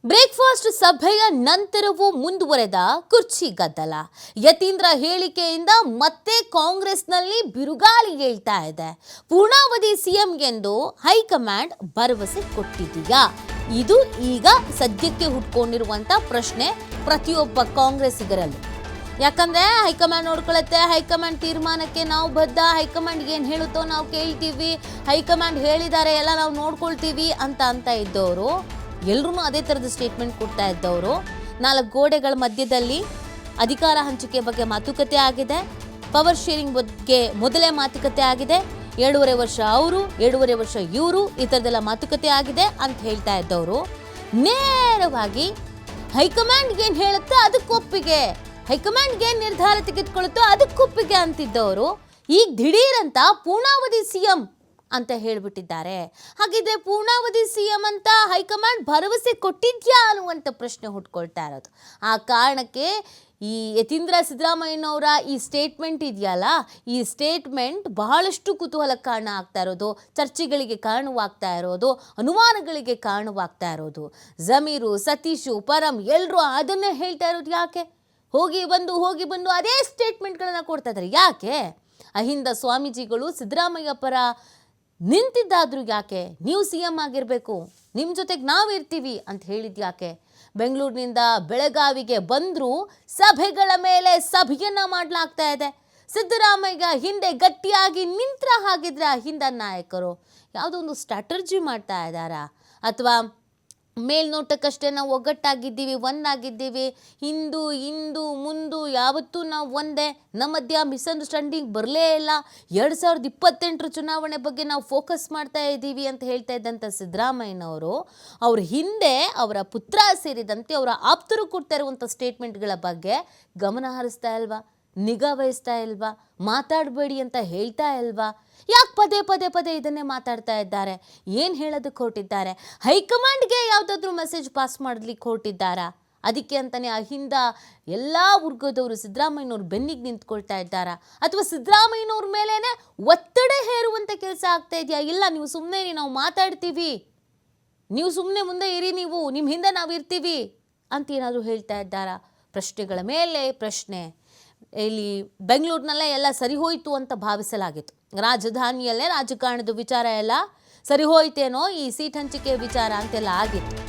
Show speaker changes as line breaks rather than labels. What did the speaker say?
Breakfast ಸಭೆಯ ನಂತರವೂ ಮುಂದುವರೆದ ಕುರ್ಚಿ ಗದ್ದಲ. ಯತೀಂದ್ರ ಹೇಳಿಕೆಯಿಂದ ಮತ್ತೆ ಕಾಂಗ್ರೆಸ್ನಲ್ಲಿ ಬಿರುಗಾಳಿ ಏಳ್ತಾ ಇದೆ. ಪೂರ್ಣಾವಧಿ ಸಿಎಂ ಎಂದು ಹೈಕಮಾಂಡ್ ಭರವಸೆ ಕೊಟ್ಟಿದೆಯಾ? ಇದು ಈಗ ಸದ್ಯಕ್ಕೆ ಹುಟ್ಕೊಂಡಿರುವಂತ ಪ್ರಶ್ನೆ ಪ್ರತಿಯೊಬ್ಬ ಕಾಂಗ್ರೆಸ್ಸಿಗರಲ್ಲೂ. ಯಾಕಂದ್ರೆ ಹೈಕಮಾಂಡ್ ನೋಡ್ಕೊಳ್ಳುತ್ತೆ, ಹೈಕಮಾಂಡ್ ತೀರ್ಮಾನಕ್ಕೆ ನಾವು ಬದ್ಧ, ಹೈಕಮಾಂಡ್ ಏನು ಹೇಳುತ್ತೋ ನಾವು ಕೇಳ್ತೀವಿ, ಹೈಕಮಾಂಡ್ ಹೇಳಿದ್ದಾರೆ ಎಲ್ಲ ನಾವು ನೋಡ್ಕೊಳ್ತೀವಿ ಅಂತ ಇದ್ದವರು ಎಲ್ಲರೂ ಅದೇ ಥರದ ಸ್ಟೇಟ್ಮೆಂಟ್ ಕೊಡ್ತಾ ಇದ್ದವರು. 4 ಗೋಡೆಗಳ ಮಧ್ಯದಲ್ಲಿ ಅಧಿಕಾರ ಹಂಚಿಕೆ ಬಗ್ಗೆ ಮಾತುಕತೆ ಆಗಿದೆ, ಪವರ್ ಶೇರಿಂಗ್ ಬಗ್ಗೆ ಮೊದಲೇ ಮಾತುಕತೆ ಆಗಿದೆ, 7.5 ವರ್ಷ ಅವರು 7.5 ವರ್ಷ ಇವರು, ಈ ಥರದ್ದೆಲ್ಲ ಮಾತುಕತೆ ಆಗಿದೆ ಅಂತ ಹೇಳ್ತಾ ಇದ್ದವರು ನೇರವಾಗಿ ಹೈಕಮಾಂಡ್ಗೆ ಏನು ಹೇಳುತ್ತೋ ಅದಕ್ಕೊಪ್ಪಿಗೆ, ಹೈಕಮಾಂಡ್ಗೆ ನಿರ್ಧಾರ ತೆಗೆದುಕೊಳ್ಳುತ್ತೋ ಅದಕ್ಕೊಪ್ಪಿಗೆ ಅಂತಿದ್ದವರು ಈಗ ದಿಢೀರಂತ ಪೂರ್ಣಾವಧಿ ಸಿಎಂ ಅಂತ ಹೇಳಿಬಿಟ್ಟಿದ್ದಾರೆ. ಹಾಗಿದ್ರೆ ಪೂರ್ಣಾವಧಿ ಸಿಎಂ ಅಂತ ಹೈಕಮಾಂಡ್ ಭರವಸೆ ಕೊಟ್ಟಿದ್ಯಾ ಅನ್ನುವಂಥ ಪ್ರಶ್ನೆ ಹುಟ್ಕೊಳ್ತಾ ಇರೋದು. ಆ ಕಾರಣಕ್ಕೆ ಈ ಯತೀಂದ್ರ ಸಿದ್ದರಾಮಯ್ಯನವರ ಈ ಸ್ಟೇಟ್ಮೆಂಟ್ ಇದೆಯಲ್ಲ, ಈ ಸ್ಟೇಟ್ಮೆಂಟ್ ಬಹಳಷ್ಟು ಕುತೂಹಲಕ್ಕೆ ಕಾರಣ ಆಗ್ತಾ ಇರೋದು, ಚರ್ಚೆಗಳಿಗೆ ಕಾರಣವಾಗ್ತಾ ಇರೋದು, ಅನುಮಾನಗಳಿಗೆ ಕಾರಣವಾಗ್ತಾ ಇರೋದು. ಜಮೀರು, ಸತೀಶು, ಪರಂ ಎಲ್ಲರೂ ಅದನ್ನೇ ಹೇಳ್ತಾ ಇರೋದು. ಯಾಕೆ ಹೋಗಿ ಬಂದು ಅದೇ ಸ್ಟೇಟ್ಮೆಂಟ್ಗಳನ್ನು ಕೊಡ್ತಾ ಇದ್ದಾರೆ? ಯಾಕೆ ಅಹಿಂದ ಸ್ವಾಮೀಜಿಗಳು ಸಿದ್ದರಾಮಯ್ಯ ಪರ ನಿಂತಿದ್ದಾದ್ರೂ ಯಾಕೆ? ನೀವು ಸಿ ಎಂ ಆಗಿರಬೇಕು, ನಿಮ್ಮ ಜೊತೆಗೆ ನಾವು ಇರ್ತೀವಿ ಅಂತ ಹೇಳಿದ್ದು ಯಾಕೆ? ಬೆಂಗಳೂರಿನಿಂದ ಬೆಳಗಾವಿಗೆ ಬಂದರೂ ಸಭೆಗಳ ಮೇಲೆ ಸಭೆಯನ್ನು ಮಾಡಲಾಗ್ತಾ ಇದೆ. ಸಿದ್ದರಾಮಯ್ಯ ಹಿಂದೆ ಗಟ್ಟಿಯಾಗಿ ನಿಂತ್ರ ಹಾಗಿದ್ರೆ ಅಹಿಂದ ನಾಯಕರು ಯಾವುದೋ ಒಂದು ಸ್ಟ್ರಾಟರ್ಜಿ ಮಾಡ್ತಾ ಇದ್ದಾರಾ? ಅಥವಾ ಮೇಲ್ನೋಟಕ್ಕಷ್ಟೇ ನಾವು ಒಗ್ಗಟ್ಟಾಗಿದ್ದೀವಿ, ಒಂದಾಗಿದ್ದೀವಿ, ಹಿಂದು ಮುಂದು ಯಾವತ್ತೂ ನಾವು ಒಂದೇ, ನಮ್ಮ ಮಧ್ಯ ಮಿಸ್ಅಂಡರ್ಸ್ಟ್ಯಾಂಡಿಂಗ್ ಬರಲೇ ಇಲ್ಲ, 2028 ಚುನಾವಣೆ ಬಗ್ಗೆ ನಾವು ಫೋಕಸ್ ಮಾಡ್ತಾ ಇದ್ದೀವಿ ಅಂತ ಹೇಳ್ತಾ ಇದ್ದಂಥ ಸಿದ್ದರಾಮಯ್ಯನವರು ಅವ್ರ ಹಿಂದೆ ಅವರ ಪುತ್ರ ಸೇರಿದಂತೆ ಅವರ ಆಪ್ತರು ಕೊಡ್ತಾ ಇರುವಂಥ ಸ್ಟೇಟ್ಮೆಂಟ್ಗಳ ಬಗ್ಗೆ ಗಮನ ಹರಿಸ್ತಾ ಇಲ್ವಾ? ನಿಗಾ ವಹಿಸ್ತಾ ಇಲ್ವಾ? ಮಾತಾಡಬೇಡಿ ಅಂತ ಹೇಳ್ತಾ ಇಲ್ವಾ? ಯಾಕೆ ಪದೇ ಇದನ್ನೇ ಮಾತಾಡ್ತಾ ಇದ್ದಾರೆ? ಏನು ಹೇಳೋದಕ್ಕೆ ಹೊರಟಿದ್ದಾರೆ? ಹೈಕಮಾಂಡ್ಗೆ ಯಾವುದಾದ್ರೂ ಮೆಸೇಜ್ ಪಾಸ್ ಮಾಡಲಿಕ್ಕೆ ಹೊರಟಿದ್ದಾರಾ? ಅದಕ್ಕೆ ಅಂತಲೇ ಅಹಿಂದ ಎಲ್ಲ ವರ್ಗದವರು ಸಿದ್ದರಾಮಯ್ಯನವ್ರು ಬೆನ್ನಿಗೆ ನಿಂತ್ಕೊಳ್ತಾ ಇದ್ದಾರಾ? ಅಥವಾ ಸಿದ್ದರಾಮಯ್ಯನವ್ರ ಮೇಲೇ ಒತ್ತಡ ಹೇರುವಂಥ ಕೆಲಸ ಆಗ್ತಾ ಇದೆಯಾ? ಇಲ್ಲ, ನೀವು ಸುಮ್ಮನೆ ನಾವು ಮಾತಾಡ್ತೀವಿ, ನೀವು ಸುಮ್ಮನೆ ಮುಂದೆ ಇರಿ, ನೀವು ನಿಮ್ಮ ಹಿಂದೆ ನಾವು ಇರ್ತೀವಿ ಅಂತ ಏನಾದರೂ ಹೇಳ್ತಾ ಇದ್ದಾರಾ? ಪ್ರಶ್ನೆಗಳ ಮೇಲೆ ಪ್ರಶ್ನೆ. ಇಲ್ಲಿ ಬೆಂಗಳೂರಿನಲ್ಲೇ ಎಲ್ಲ ಸರಿ ಹೋಯಿತು ಅಂತ ಭಾವಿಸಲಾಗಿತ್ತು. ರಾಜಧಾನಿಯಲ್ಲೇ ರಾಜಕಾರಣದ ವಿಚಾರ ಎಲ್ಲ ಸರಿ ಹೋಯ್ತೇನೋ, ಈ ಸೀಟ್ ಹಂಚಿಕೆ ವಿಚಾರ ಅಂತೆಲ್ಲ ಆಗಿತ್ತು.